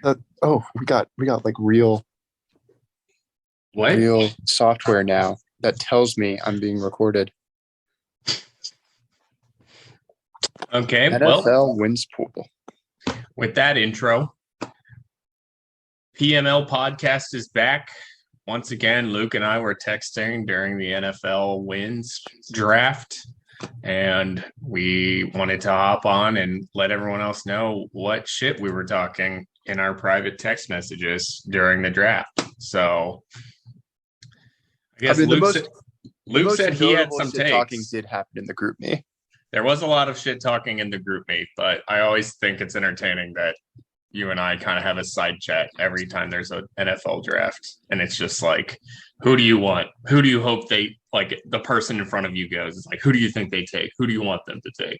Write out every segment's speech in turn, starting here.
We got like real What? software now that tells me I'm being recorded. Okay, NFL wins pool. with that intro, PML podcast is back. Once again, Luke and I were texting during the NFL wins draft, and we wanted to hop on and let everyone else know what shit we were talking in our private text messages during the draft. So I guess Luke said he had some takes. Talking did happen in the group me. There was a lot of shit talking in the group me, but I always think it's entertaining that you and I kind of have a side chat every time there's an NFL draft. And it's just like, who do you want? Who do you hope they, like, the person in front of you goes? It's like, who do you think they take? Who do you want them to take?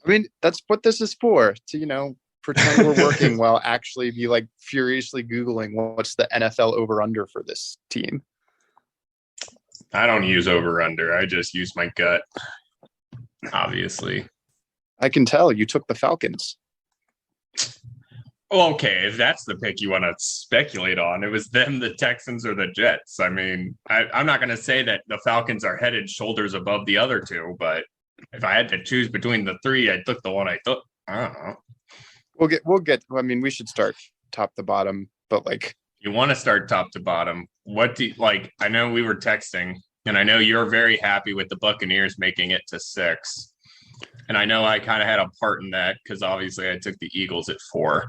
I mean, that's what this is for, to, pretend we're working while actually be like furiously Googling what's the NFL over-under for this team. I don't use over-under. I just use my gut. Obviously. I can tell you took the Falcons. Okay, if that's the pick you want to speculate on, it was them, the Texans, or the Jets. I mean, I'm not going to say that the Falcons are headed shoulders above the other two, but if I had to choose between the three, I took the one I took. I don't know. We'll get. I mean, we should start top to bottom, but like, you want to start top to bottom. What do you like? I know we were texting. And I know you're very happy with the Buccaneers making it to 6. And I know I kind of had a part in that because obviously I took the Eagles at 4.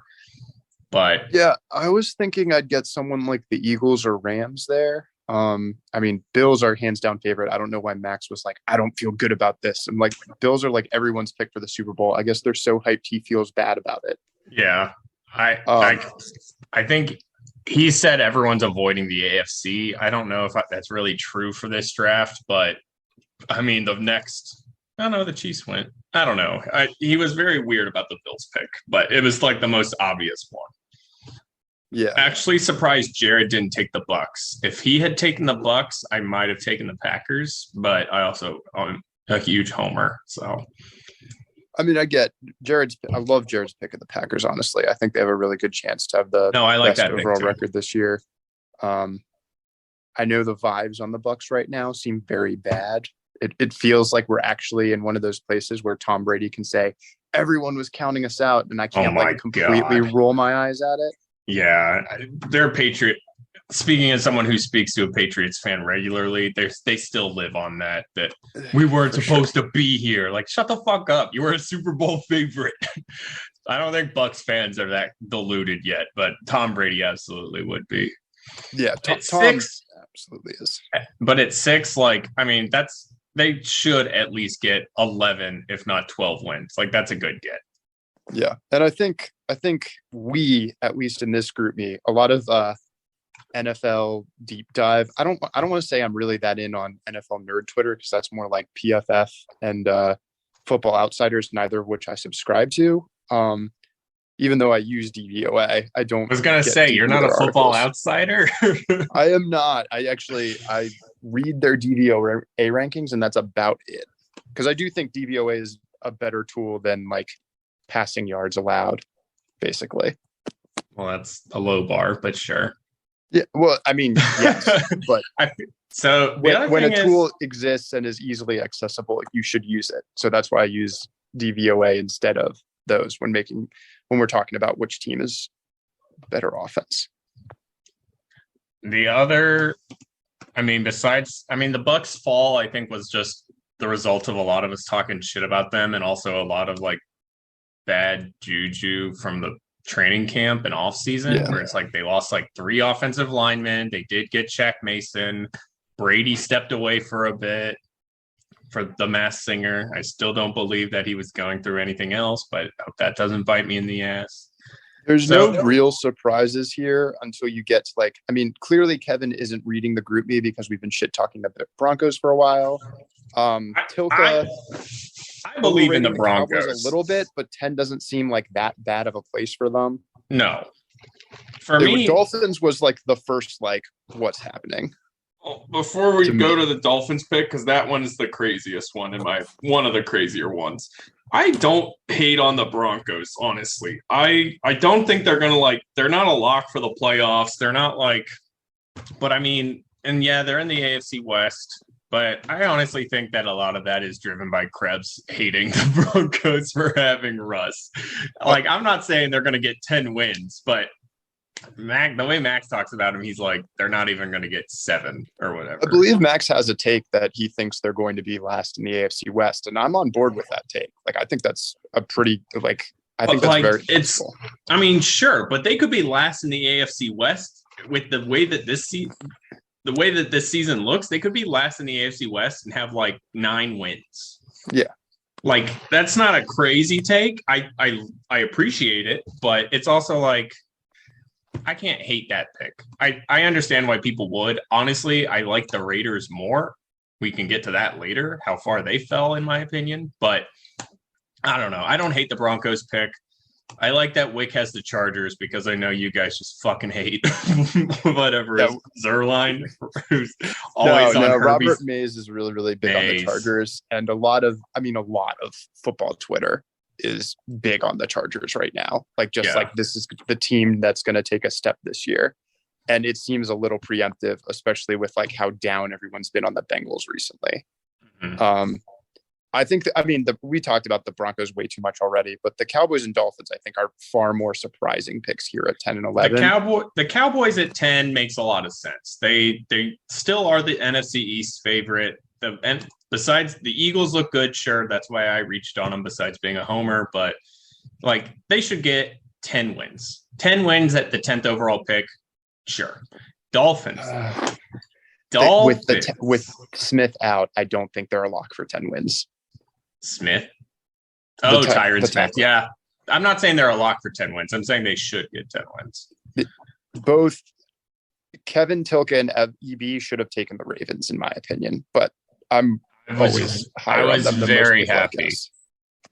But yeah, I was thinking I'd get someone like the Eagles or Rams there. I mean, Bills are hands down favorite. I don't know why Max was like, I don't feel good about this. I'm like, Bills are like everyone's pick for the Super Bowl. I guess they're so hyped he feels bad about it. Yeah, I think he said everyone's avoiding the AFC. I don't know if that's really true for this draft, but I mean, the Chiefs went. I don't know. He was very weird about the Bills pick, but it was like the most obvious one. Yeah. Actually surprised Jared didn't take the Bucks. If he had taken the Bucks, I might have taken the Packers, but I also am a huge homer. So I mean, I love Jared's pick of the Packers, honestly. I think they have a really good chance to have the best overall record this year. I know the vibes on the Bucks right now seem very bad. It feels like we're actually in one of those places where Tom Brady can say, everyone was counting us out, and I can't completely roll my eyes at it. Yeah, they're Patriot. Speaking as someone who speaks to a Patriots fan regularly, they still live on that we weren't supposed to be here. Like, shut the fuck up. You were a Super Bowl favorite. I don't think Bucks fans are that deluded yet, but Tom Brady absolutely would be. Yeah, Tom absolutely is. But at 6, like, I mean, they should at least get 11, if not 12 wins. Like, that's a good get. Yeah, and I think we, at least in this group, a lot of NFL deep dive. I don't want to say I'm really that in on NFL nerd Twitter because that's more like PFF and Football Outsiders, neither of which I subscribe to. Even though I use DVOA, I don't. I was gonna say you're not a Football Outsider. I am not. I read their DVOA rankings, and that's about it. Because I do think DVOA is a better tool than like passing yards allowed, basically. Well, that's a low bar, but sure. Yeah, well, I mean, yes, but when a tool exists and is easily accessible, you should use it. So that's why I use DVOA instead of those when we're talking about which team is better offense. The other, the Bucks fall, I think, was just the result of a lot of us talking shit about them and also a lot of like bad juju from the training camp and off season where it's like they lost like 3 offensive linemen. They did get Shaq Mason. Brady stepped away for a bit for the Masked Singer. I still don't believe that he was going through anything else, but I hope that doesn't bite me in the ass. There's no real surprises here until you get to clearly Kevin isn't reading the group me because we've been shit talking about the Broncos for a while. Tilka, I believe in the Broncos a little bit, but 10 doesn't seem like that bad of a place for them. No. For me, Dolphins was like the first, what's happening? Before we go to the Dolphins pick, because that one is the craziest one one of the crazier ones. I don't hate on the Broncos, honestly. I don't think they're gonna they're not a lock for the playoffs. They're not but I mean, and yeah, they're in the AFC West. But I honestly think that a lot of that is driven by Krebs hating the Broncos for having Russ. I'm not saying they're gonna get 10 wins, but the way Max talks about him, he's like, they're not even going to get 7 or whatever. I believe Max has a take that he thinks they're going to be last in the AFC West, and I'm on board with that take. I think that's a pretty I think that's very possible. I mean, sure, but they could be last in the AFC West with the way that this season looks. They could be last in the AFC West and have 9 wins. Yeah. That's not a crazy take. I appreciate it, but it's also I can't hate that pick. I understand why people would. Honestly, I like the Raiders more. We can get to that later, how far they fell, in my opinion. But I don't know. I don't hate the Broncos pick. I like that Wick has the Chargers because I know you guys just fucking hate whatever Zerline, who's always on Herbie's. Robert Mays is really, really big on the Chargers. And a lot of football Twitter is big on the Chargers right now. This is the team that's going to take a step this year. And it seems a little preemptive, especially with how down everyone's been on the Bengals recently. Mm-hmm. I think we talked about the Broncos way too much already, but the Cowboys and Dolphins, I think, are far more surprising picks here at 10 and 11. The Cowboys at 10 makes a lot of sense. They still are the NFC East favorite. And besides, the Eagles look good. Sure, that's why I reached on them. Besides being a homer, but they should get 10 wins. 10 wins at the 10th overall pick. Sure. Dolphins. With Smith out, I don't think they're a lock for 10 wins. Smith. Tyron Smith. Yeah. I'm not saying they're a lock for 10 wins. I'm saying they should get 10 wins. Both Kevin Tilka and EB should have taken the Ravens, in my opinion, but I was very happy.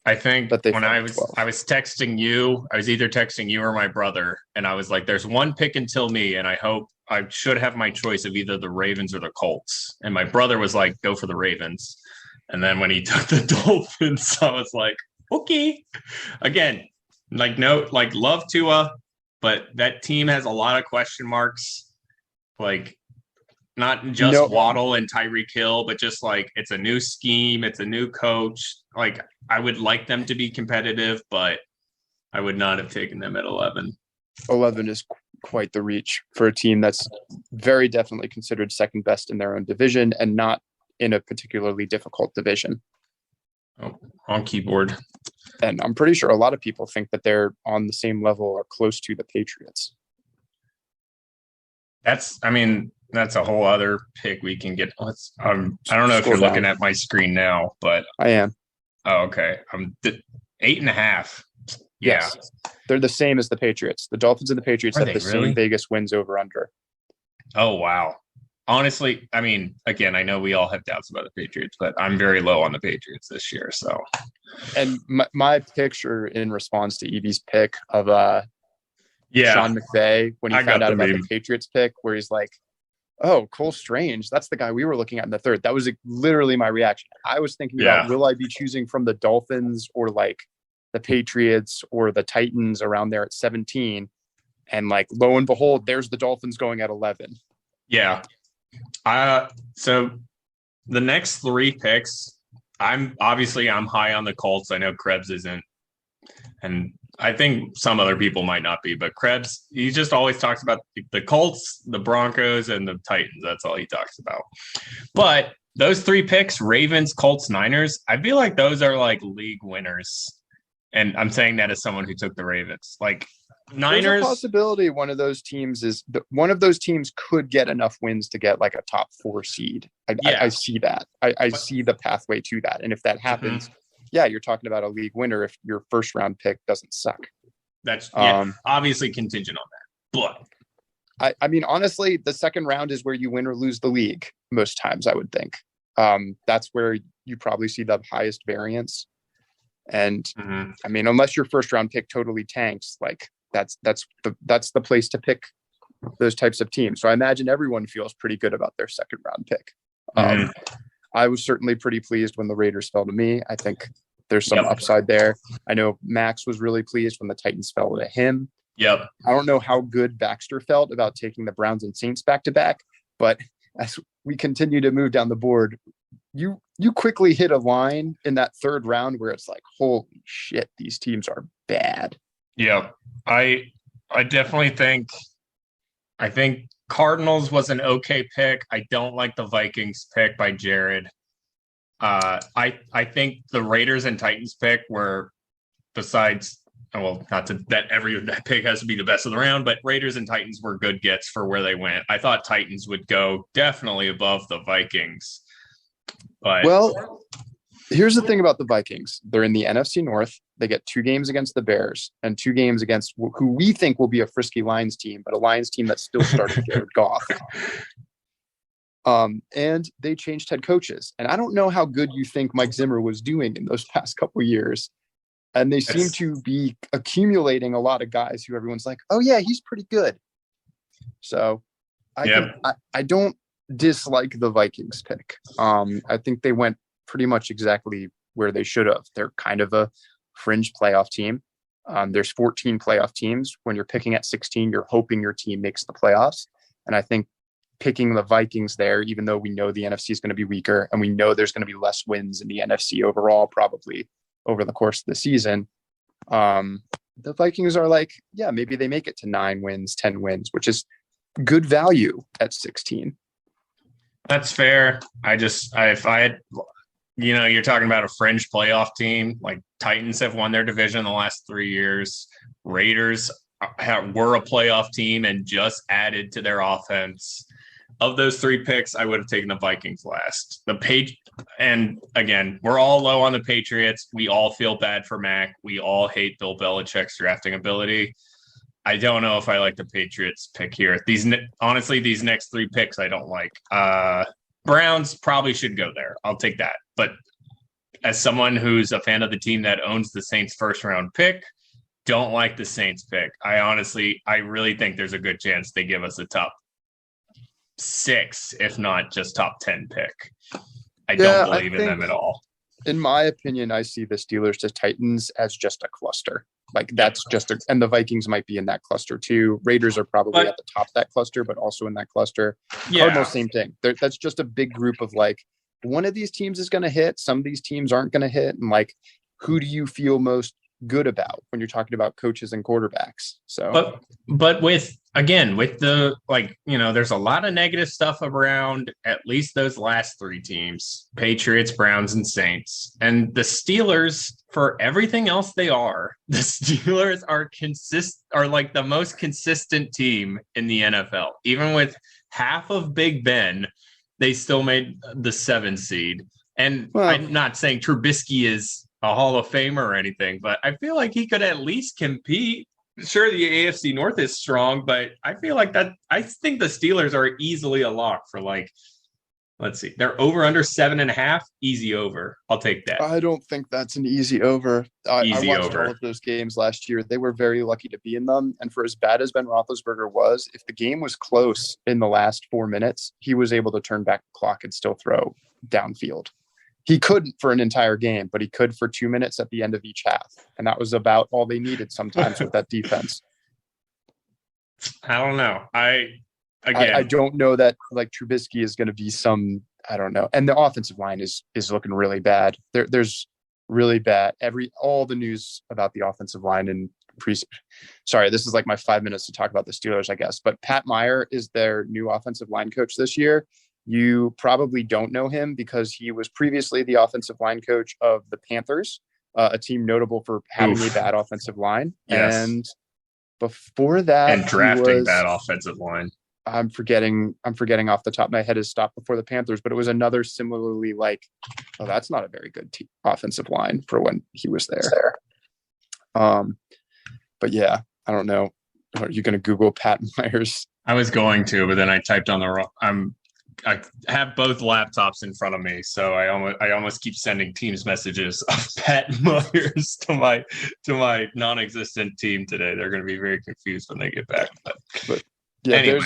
I think when I was texting you, I was either texting you or my brother, and I was like, there's one pick until me, and I hope I should have my choice of either the Ravens or the Colts. And my brother was like, go for the Ravens. And then when he took the Dolphins, I was like, okay. Again, love Tua, but that team has a lot of question marks. Not just Waddle and Tyreek Hill, but just it's a new scheme. It's a new coach. I would like them to be competitive, but I would not have taken them at 11. 11 is quite the reach for a team that's very definitely considered second best in their own division and not in a particularly difficult division. Oh, on keyboard. And I'm pretty sure a lot of people think that they're on the same level or close to the Patriots. That's a whole other pick we can get. I don't know if you're looking at my screen now, but I am. Oh, okay. I'm 8.5. Yeah. Yes. They're the same as the Patriots. The Dolphins and the Patriots have the same Vegas wins over under. Oh, wow. Honestly, again, I know we all have doubts about the Patriots, but I'm very low on the Patriots this year. So, and my picture in response to Evie's pick of Sean McVay when he found out about the Patriots pick, where he's like, "Oh, Cole Strange, that's the guy we were looking at in the third." That was literally my reaction. I was thinking about, will I be choosing from the Dolphins or the Patriots or the Titans around there at 17? And lo and behold, there's the Dolphins going at 11. Yeah. So the next 3 picks, I'm high on the Colts. I know Krebs isn't, and I think some other people might not be, but Krebs, he just always talks about the Colts, the Broncos, and the Titans. That's all he talks about. But those 3 picks, Ravens, Colts, Niners, I feel like those are league winners. And I'm saying that as someone who took the Ravens. Niners. There's a possibility one of those teams could get enough wins to get a top 4 seed. I see that. I see the pathway to that. And if that happens, you're talking about a league winner if your first round pick doesn't suck. That's obviously contingent on that. But honestly, the second round is where you win or lose the league most times, I would think. That's where you probably see the highest variance. And unless your first round pick totally tanks, that's the place to pick those types of teams. So I imagine everyone feels pretty good about their second round pick. I was certainly pretty pleased when the Raiders fell to me. I think there's some upside there. I know Max was really pleased when the Titans fell to him. Yep. I don't know how good Baxter felt about taking the Browns and Saints back to back, but as we continue to move down the board, you quickly hit a line in that third round where it's like, holy shit, these teams are bad. Yeah. I definitely think Cardinals was an okay pick. I don't like the Vikings pick by Jared. I think the Raiders and Titans pick were, besides, well, not to, that pick has to be the best of the round, but Raiders and Titans were good gets for where they went. I thought Titans would go definitely above the Vikings. But well, here's the thing about the Vikings. They're in the NFC North. They get 2 games against the Bears and 2 games against who we think will be a frisky Lions team, but a Lions team that still started Jared Goff. And they changed head coaches. And I don't know how good you think Mike Zimmer was doing in those past couple of years. And they seem to be accumulating a lot of guys who everyone's like, oh yeah, he's pretty good. So I don't dislike the Vikings pick. I think they went pretty much exactly where they should have. They're kind of a fringe playoff team. There's 14 playoff teams. When you're picking at 16, you're hoping your team makes the playoffs. And I think picking the Vikings there, even though we know the NFC is going to be weaker and we know there's going to be less wins in the NFC overall, probably over the course of the season, the Vikings are like, yeah, maybe they make it to 9 wins, 10 wins, which is good value at 16. That's fair. If I had, you're talking about a fringe playoff team, like Titans have won their division the last 3 years. Raiders were a playoff team and just added to their offense. Of those 3 picks, I would have taken the Vikings last. And again, we're all low on the Patriots. We all feel bad for Mac. We all hate Bill Belichick's drafting ability. I don't know if I like the Patriots pick here. These next 3 picks I don't like. Browns probably should go there. I'll take that. But as someone who's a fan of the team that owns the Saints first round pick, don't like the Saints pick. I really think there's a good chance they give us a top 6, if not just top 10 pick. I don't believe in them at all. In my opinion, I see the Steelers to Titans as just a cluster. Like that's and the Vikings might be in that cluster too. Raiders are probably at the top of that cluster, but also in that cluster. Yeah. Cardinals, same thing. That's just a big group of like, one of these teams is going to hit. Some of these teams aren't going to hit. And like, who do you feel most good about when you're talking about coaches and quarterbacks? So, but with the, there's a lot of negative stuff around at least those last 3 teams, Patriots, Browns, and Saints. And the Steelers, for everything else the Steelers are like the most consistent team in the NFL. Even with half of Big Ben, they still made the 7 seed. And I'm not saying Trubisky is a Hall of Famer or anything, but I feel like he could at least compete. Sure, the AFC North is strong, but I feel like I think the Steelers are easily a lock for let's see, they're over under 7.5, easy over. I'll take that. I don't think that's an easy over. I watched all of those games last year. They were very lucky to be in them. And for as bad as Ben Roethlisberger was, if the game was close in the last 4 minutes, he was able to turn back the clock and still throw downfield. He couldn't for an entire game, but he could for 2 minutes at the end of each half. And that was about all they needed sometimes with that defense. I don't know. I don't know that like Trubisky is going to be I don't know. And the offensive line is looking really bad. There's really bad. All the news about the offensive line and sorry, this is like my 5 minutes to talk about the Steelers, I guess. But Pat Meyer is their new offensive line coach this year. You probably don't know him because he was previously the offensive line coach of the Panthers, a team notable for having a bad offensive line. Yes. And before that, and drafting bad offensive line. I'm forgetting off the top of my head his stop before the Panthers, but it was another similarly that's not a very good offensive line for when he was there. But yeah, I don't know. Are you going to Google Pat Myers? I was going to, but then I typed on the wrong. I have both laptops in front of me, so I almost keep sending Teams messages of Pat Myers to my non-existent team today. They're going to be very confused when they get back. But yeah,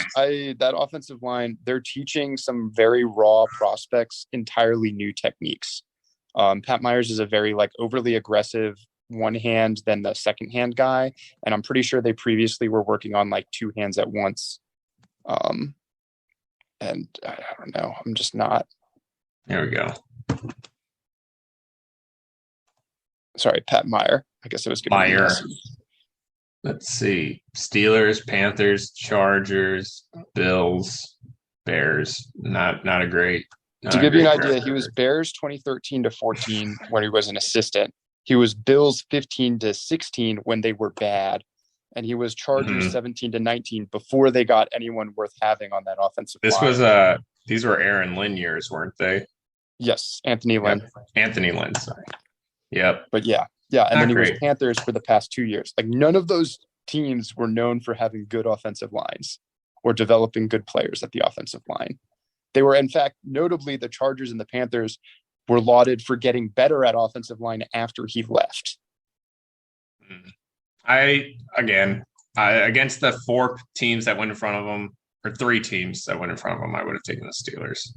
that offensive line. They're teaching some very raw prospects entirely new techniques. Pat Myers is a very like overly aggressive one hand than the second hand guy. And I'm pretty sure they previously were working on like two hands at once. And I don't know. I'm just not. There we go. Sorry, Pat Meyer. I guess it was going to be Meyer. Let's see. Steelers, Panthers, Chargers, Bills, Bears. Not a great. To give you an idea, he was Bears 2013 to 14 when he was an assistant. He was Bills 15 to 16 when they were bad. And he was Chargers 17 to 19 before they got anyone worth having on that offensive line. These were Aaron Lynn years, weren't they? Yes, Anthony Lynn. Yep. Anthony Lynn, sorry. Yep. But yeah. And then he was Panthers for the past 2 years. Like none of those teams were known for having good offensive lines or developing good players at the offensive line. They were, in fact, notably the Chargers and the Panthers were lauded for getting better at offensive line after he left. Against the four teams that went in front of him, or three teams that went in front of him, I would have taken the Steelers.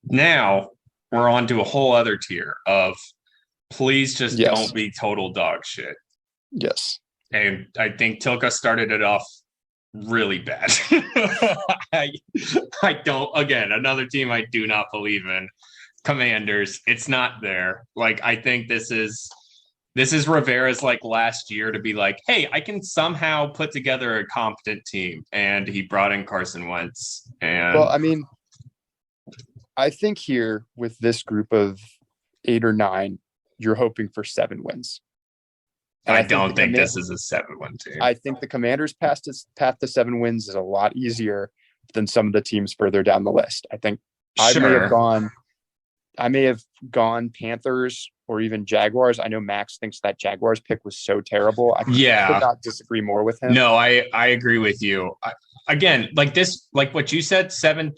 Now we're on to a whole other tier of please just don't be total dog shit. Yes. And I think Tilka started it off really bad. I don't, again, another team I do not believe in. Commanders, it's not there. Like, I think this is Rivera's like last year to be like, hey, I can somehow put together a competent team. And he brought in Carson Wentz. And well, I mean, I think here with this group of 8 or 9, you're hoping for 7 wins. And I don't think this is a 7-win team. I think the Commanders' path to 7 wins is a lot easier than some of the teams further down the list. I think I may have gone Panthers or even Jaguars. I know Max thinks that Jaguars pick was so terrible. I could not disagree more with him. No, I agree with you. Again, like this, like what you said, seven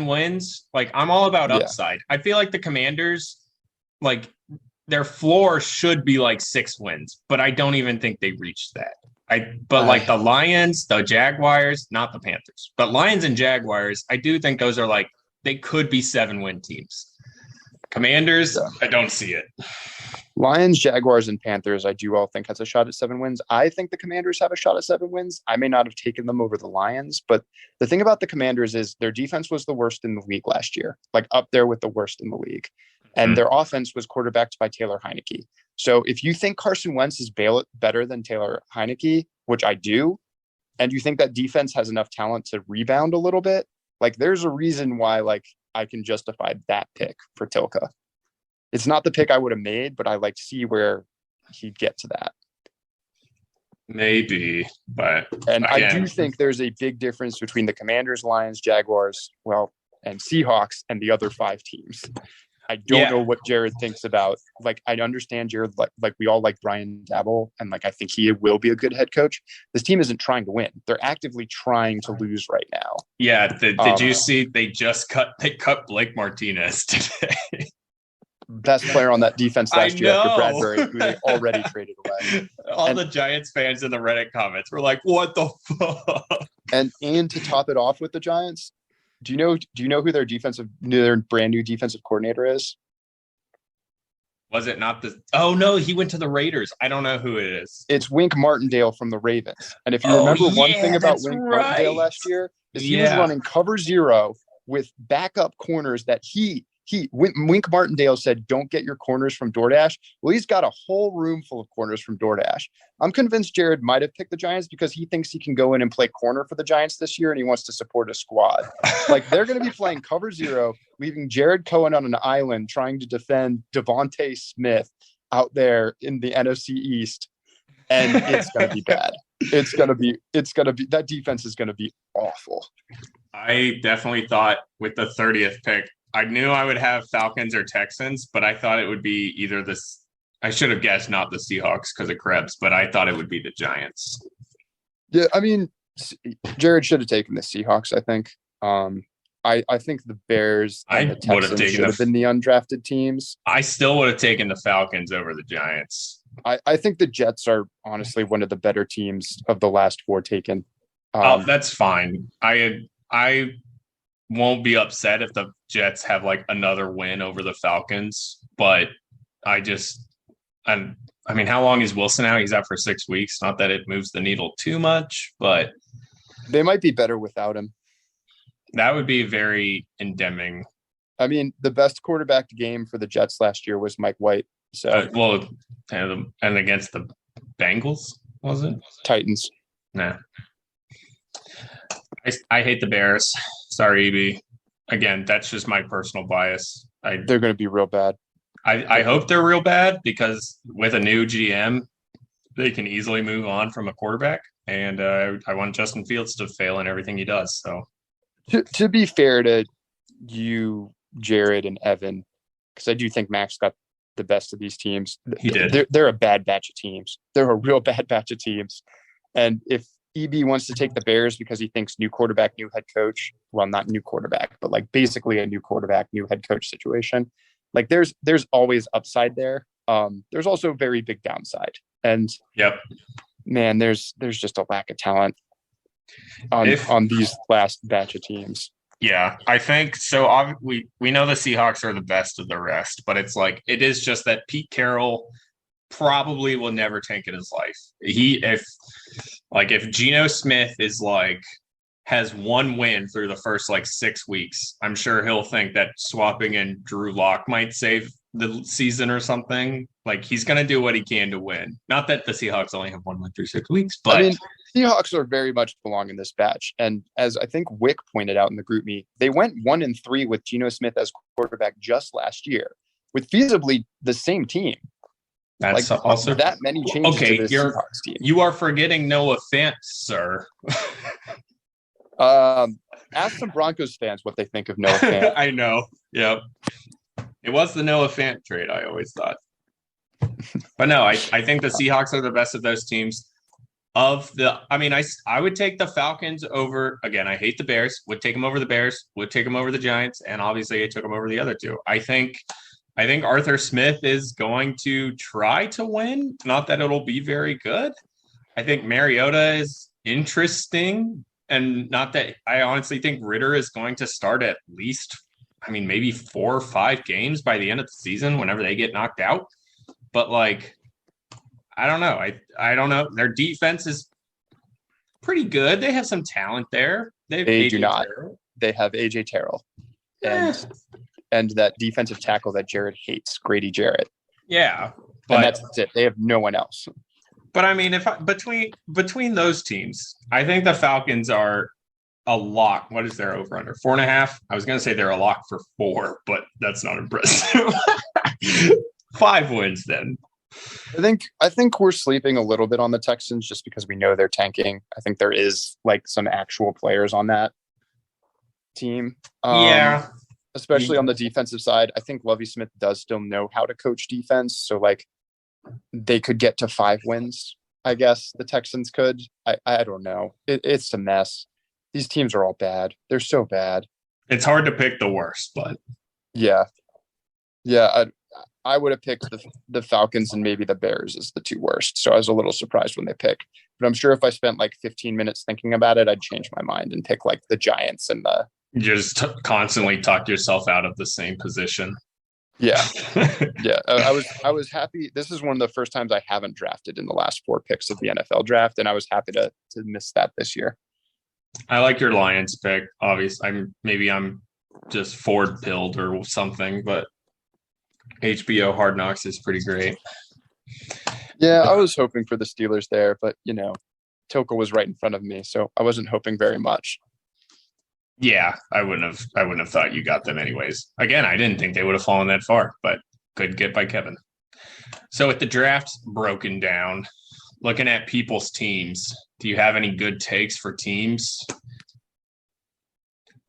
wins. Like I'm all about upside. I feel like the Commanders, like their floor should be like 6 wins, but I don't even think they reached that. Like the Lions, the Jaguars, not the Panthers, but Lions and Jaguars, I do think those are like they could be 7-win teams. Commanders, I don't see it. Lions, Jaguars, and Panthers, I do all think has a shot at 7 wins. I think the Commanders have a shot at 7 wins. I may not have taken them over the Lions, but the thing about the Commanders is their defense was the worst in the league last year, like up there with the worst in the league. And their offense was quarterbacked by Taylor Heineke. So if you think Carson Wentz is better than Taylor Heineke, which I do, and you think that defense has enough talent to rebound a little bit, like there's a reason why like I can justify that pick for Tilka. It's not the pick I would have made, but I like to see where he'd get to that. Maybe, but and again, I do think there's a big difference between the Commanders, Lions, Jaguars, and Seahawks and the other 5 teams. I don't know what Jared thinks about, like, I understand Jared, like we all like Brian Daboll, and like, I think he will be a good head coach. This team isn't trying to win. They're actively trying to lose right now. Yeah. Did you see, they cut Blake Martinez today. Best player on that defense last year after Bradbury, who they already traded away. The Giants fans in the Reddit comments were like, what the fuck? And to top it off with the Giants, do you know who their brand new defensive coordinator is? Was it not oh no, he went to the Raiders. I don't know who it is. It's Wink Martindale from the Ravens. And if you remember one thing about Wink Martindale last year is he was running cover 0 with backup corners that Wink Martindale said, don't get your corners from DoorDash. Well, he's got a whole room full of corners from DoorDash. I'm convinced Jared might have picked the Giants because he thinks he can go in and play corner for the Giants this year, and he wants to support a squad. Like, they're going to be playing cover 0, leaving Jared Cohen on an island trying to defend Devontae Smith out there in the NFC East, and it's going to be bad. It's going to be that defense is going to be awful. I definitely thought with the 30th pick, I knew I would have Falcons or Texans, but I thought it would be either this. I should have guessed not the Seahawks because of Krebs, but I thought it would be the Giants. Yeah, I mean, Jared should have taken the Seahawks, I think. I think the Bears and the Texans should have been the undrafted teams. I still would have taken the Falcons over the Giants. I think the Jets are honestly one of the better teams of the last 4 taken. That's fine. I won't be upset if the Jets have like another win over the Falcons, but I mean, how long is Wilson out? He's out for 6 weeks. Not that it moves the needle too much, but they might be better without him. That would be very endemic. I mean, the best quarterback game for the Jets last year was Mike White. So, and against the Bengals, was it? Titans. Nah. I hate the Bears. Sorry, EB. Again, that's just my personal bias. They're going to be real bad. I hope they're real bad because with a new GM, they can easily move on from a quarterback. And I want Justin Fields to fail in everything he does. So, to be fair to you, Jared and Evan, because I do think Max got the best of these teams. He did. They're a bad batch of teams. They're a real bad batch of teams. And if EB wants to take the Bears because he thinks new quarterback, new head coach, well, not new quarterback, but like basically a new quarterback, new head coach situation. Like there's always upside there. There's also very big downside. And man, there's just a lack of talent on these last batch of teams. Yeah, I think so. We know the Seahawks are the best of the rest, but it's like it is just that Pete Carroll probably will never tank in his life. If Geno Smith has one win through the first 6 weeks, I'm sure he'll think that swapping in Drew Lock might save the season or something. Like he's going to do what he can to win. Not that the Seahawks only have one win through 6 weeks, but I mean, Seahawks are very much belong in this batch. And as I think Wick pointed out in the group meet, they went 1-3 with Geno Smith as quarterback just last year with feasibly the same team. That's also that many changes to this Seahawks team. You are forgetting Noah Fant, sir. Ask some Broncos fans what they think of Noah Fant. I know. Yep. It was the Noah Fant trade, I always thought. But no, I think the Seahawks are the best of those teams. I would take the Falcons over, again, I hate the Bears, would take them over the Bears, would take them over the Giants, and obviously I took them over the other two. I think Arthur Smith is going to try to win. Not that it'll be very good. I think Mariota is interesting, and not that I honestly think Ritter is going to start at least, maybe 4 or 5 games by the end of the season whenever they get knocked out. But I don't know. I don't know. Their defense is pretty good. They have some talent there. They do not. They have AJ Terrell. And that defensive tackle that Jared hates, Grady Jarrett. Yeah. And that's it. They have no one else. But between those teams, I think the Falcons are a lock. What is their over under? 4.5? I was going to say they're a lock for 4, but that's not impressive. 5 wins then. I think we're sleeping a little bit on the Texans just because we know they're tanking. I think there is some actual players on that team. Especially on the defensive side. I think Lovie Smith does still know how to coach defense. So they could get to 5 wins. I guess the Texans could. I don't know. It's a mess. These teams are all bad. They're so bad. It's hard to pick the worst, but yeah. I would have picked the Falcons and maybe the Bears as the 2 worst. So I was a little surprised when they picked. But I'm sure if I spent 15 minutes thinking about it, I'd change my mind and pick the Giants and the. You just constantly talk yourself out of the same position. Yeah. Yeah. I was happy. This is one of the first times I haven't drafted in the last 4 picks of the NFL draft. And I was happy to miss that this year. I like your Lions pick. Obviously, I'm just Ford pilled or something, but HBO Hard Knocks is pretty great. Yeah, I was hoping for the Steelers there, but Tilka was right in front of me, so I wasn't hoping very much. Yeah, I wouldn't have thought you got them anyways. Again, I didn't think they would have fallen that far, but good get by Kevin. So with the draft broken down, looking at people's teams, do you have any good takes for teams?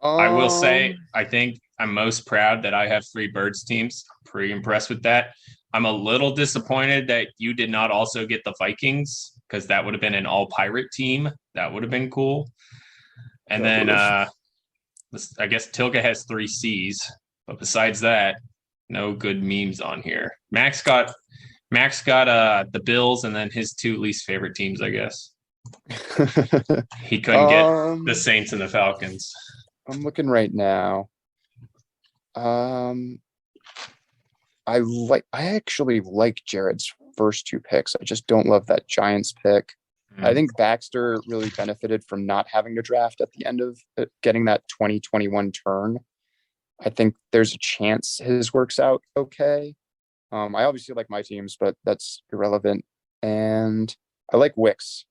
I will say, I think I'm most proud that I have 3 Birds teams. I'm pretty impressed with that. I'm a little disappointed that you did not also get the Vikings because that would have been an all-pirate team. That would have been cool. And then I guess Tilka has 3 C's, but besides that, no good memes on here. Max got the Bills and then his 2 least favorite teams, I guess. He couldn't get the Saints and the Falcons. I'm looking right now. actually like Jared's first two picks. I just don't love that Giants pick. I think Baxter really benefited from not having to draft at the end of getting that 2021 turn. I think there's a chance his works out okay. I obviously like my teams, but that's irrelevant. And I like Wick's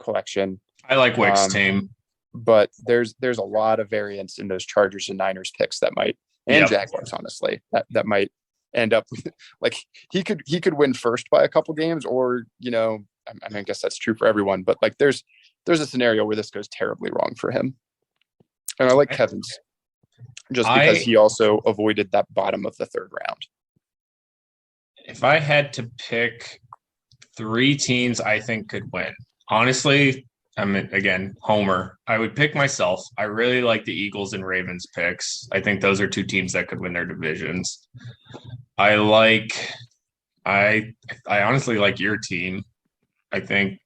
collection. I like Wick's team. But there's a lot of variance in those Chargers and Niners picks that might, and Jaguars, honestly, that might end up with, like, he could win first by a couple games, or, you know, I mean, I guess that's true for everyone, but like there's a scenario where this goes terribly wrong for him. And I like Kevin's just because he also avoided that bottom of the third round. If I had to pick 3 teams I think could win, honestly, again, Homer, I would pick myself. I really like the Eagles and Ravens picks. I think those are 2 teams that could win their divisions. I honestly like your team. I think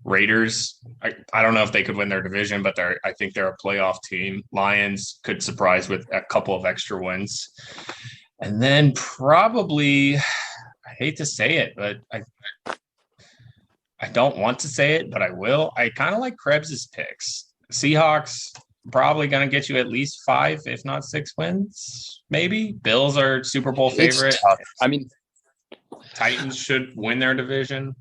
Raiders, I don't know if they could win their division, but I think they're a playoff team. Lions could surprise with a couple of extra wins. And then probably, I hate to say it, but I don't want to say it, but I will. I kind of like Krebs's picks. Seahawks probably going to get you at least 5, if not 6 wins, maybe. Bills are Super Bowl favorite. It's tough. I mean, Titans should win their division.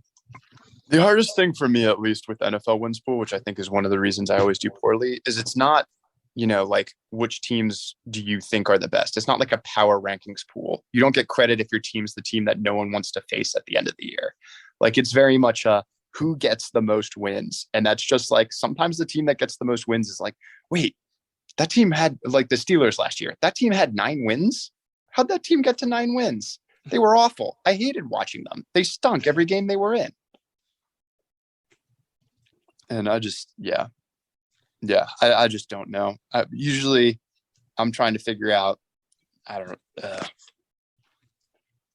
The hardest thing for me, at least with NFL wins pool, which I think is one of the reasons I always do poorly, is it's not, you know, like which teams do you think are the best? It's not like a power rankings pool. You don't get credit if your team's the team that no one wants to face at the end of the year. Like, it's very much who gets the most wins. And that's just like, sometimes the team that gets the most wins is like, wait, that team had, like the Steelers last year, that team had 9 wins. How'd that team get to 9 wins? They were awful. I hated watching them. They stunk every game they were in. And I just, I just don't know. Usually I'm trying to figure out, I don't know.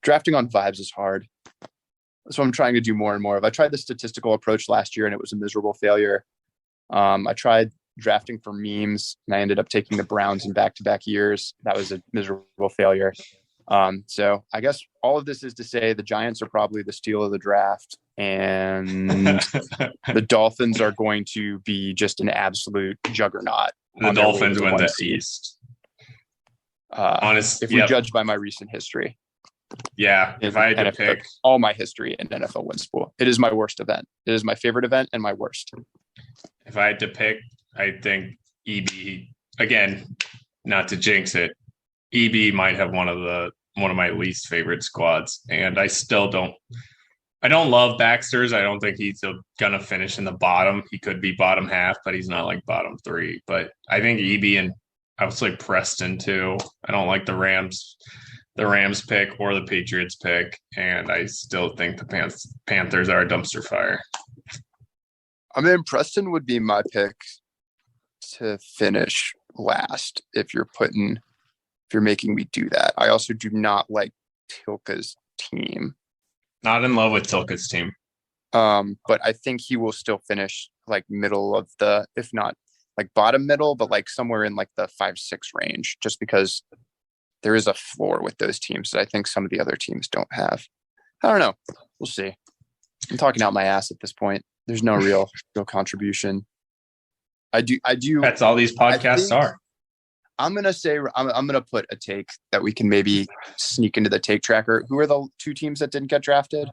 Drafting on vibes is hard. So I'm trying to do more and more of. I tried the statistical approach last year and it was a miserable failure. I tried drafting for memes and I ended up taking the Browns in back-to-back years. That was a miserable failure. So I guess all of this is to say the Giants are probably the steal of the draft, and the Dolphins are going to be just an absolute juggernaut. The Dolphins win the East. If we judge by my recent history. Yeah, if I had to pick all my history in NFL wins pool, it is my worst event. It is my favorite event and my worst. If I had to pick, I think EB, again, not to jinx it, EB might have one of my least favorite squads, and I don't love Baxter's. I don't think he's gonna finish in the bottom. He could be bottom half, but he's not like bottom 3. But I think EB, and I would say Preston too. I don't like the Rams pick or the Patriots pick, and I still think the Panthers are a dumpster fire. I mean, Preston would be my pick to finish last if you're making me do that. I also do not like Tilka's team. Not in love with Tilka's team. But I think he will still finish like middle of the, if not like bottom middle, but like somewhere in like the 5-6 range, just because there is a floor with those teams that I think some of the other teams don't have. I don't know. We'll see. I'm talking out my ass at this point. There's no real contribution. I do. That's all these podcasts are. I'm going to say, I'm going to put a take that we can maybe sneak into the take tracker. Who are the 2 teams that didn't get drafted?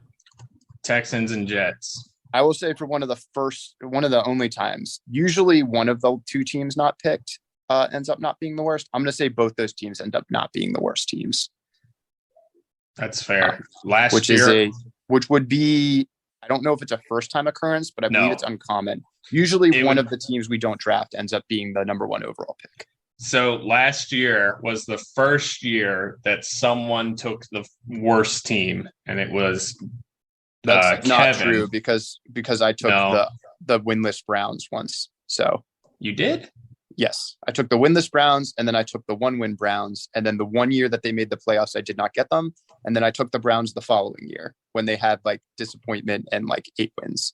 Texans and Jets. I will say for one of the only times, usually one of the 2 teams not picked ends up not being the worst. I'm going to say both those teams end up not being the worst teams. That's fair. Which would be, I don't know if it's a first time occurrence, but I believe it's uncommon. Usually one of the teams we don't draft ends up being the number 1 overall pick. So last year was the first year that someone took the worst team, and it was that's not Kevin. True because I took the winless Browns once. So you did? Yes, I took the winless Browns, and then I took the 1-win Browns, and then the one year that they made the playoffs, I did not get them, and then I took the Browns the following year when they had like disappointment and like 8 wins.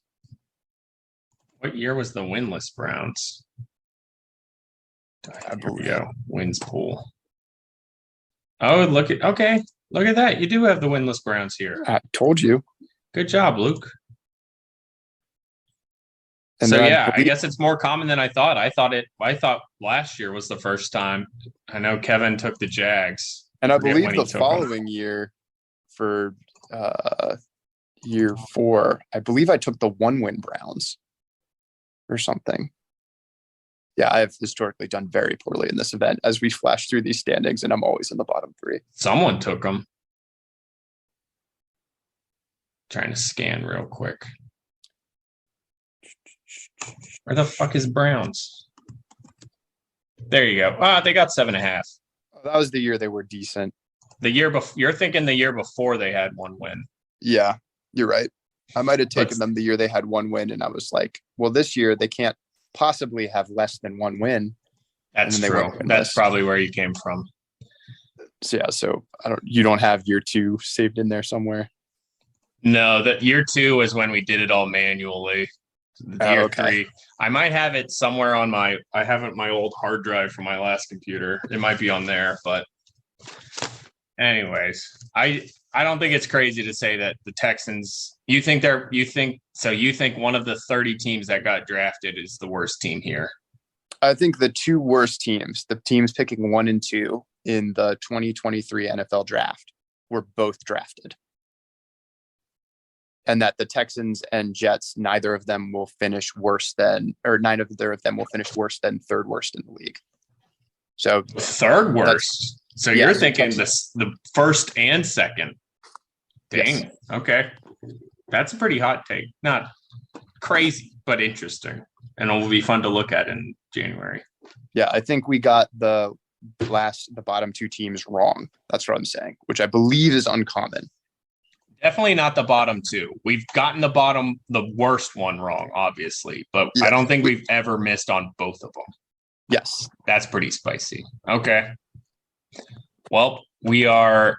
What year was the winless Browns? I believe wins pool. Oh, look at okay. Look at that. You do have the winless Browns here. I told you. Good job, Luke. And so I guess it's more common than I thought. I thought last year was the first time. I know Kevin took the Jags. And I believe the following year for year 4, I believe I took the 1-win Browns or something. Yeah, I have historically done very poorly in this event as we flash through these standings, and I'm always in the bottom 3. Someone took them. Trying to scan real quick. Where the fuck is Browns? There you go. They got 7.5. That was the year they were decent. The year before, you're thinking the year before they had 1 win. Yeah, you're right. I might have taken them the year they had 1 win, and I was like, well, this year they can't possibly have less than 1 win. That's true. That's probably where you came from. So you don't have year 2 saved in there somewhere? No, that year 2 is when we did it all manually. Year 3, I might have it somewhere on I have it my old hard drive from my last computer. It might be on there, but anyways, I don't think it's crazy to say that the Texans. You think one of the 30 teams that got drafted is the worst team here? I think the 2 worst teams, the teams picking 1 and 2 in the 2023 NFL Draft, were both drafted. And that the Texans and Jets, neither of them will finish worse than 3rd worst in the league. So 3rd worst. So you're thinking the 1st and 2nd. Dang. Yes. Okay. That's a pretty hot take. Not crazy, but interesting. And it will be fun to look at in January. Yeah, I think we got the bottom 2 teams wrong. That's what I'm saying, which I believe is uncommon. Definitely not the bottom 2. We've gotten the worst one wrong, obviously, but I don't think we've ever missed on both of them. Yes. That's pretty spicy. Okay. Well, our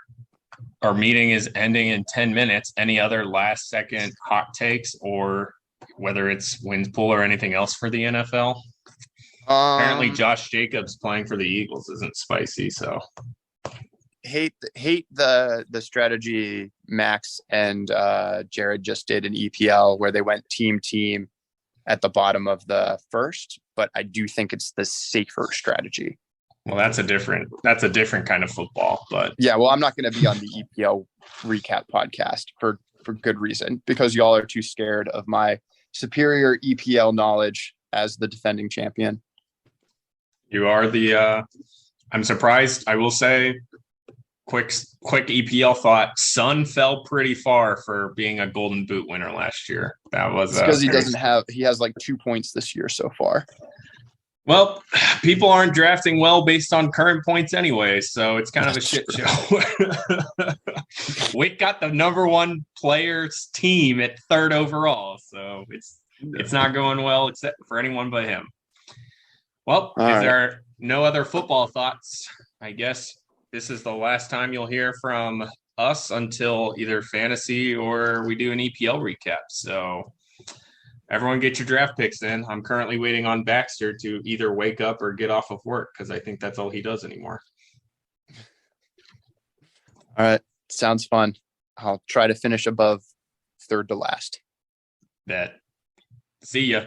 meeting is ending in 10 minutes. Any other last second hot takes, or whether it's wins pool or anything else for the NFL? Apparently Josh Jacobs playing for the Eagles isn't spicy, so hate the strategy Max and Jared just did in EPL, where they went team at the bottom of the 1st, but I do think it's the safer strategy. Well, that's a different kind of football, but yeah, well, I'm not going to be on the EPL recap podcast for good reason, because y'all are too scared of my superior EPL knowledge as the defending champion. You are I'm surprised. I will say, quick EPL thought. Son fell pretty far for being a Golden Boot winner last year. That was because he has like 2 points this year so far. Well, people aren't drafting well based on current points anyway, so it's kind of a shit show. Wick got the number 1 player's team at 3rd overall, so it's not going well except for anyone but him. Well, if there are no other football thoughts, I guess this is the last time you'll hear from us until either fantasy or we do an EPL recap. So everyone get your draft picks in. I'm currently waiting on Baxter to either wake up or get off of work, because I think that's all he does anymore. All right. Sounds fun. I'll try to finish above 3rd to last. Bet. See ya.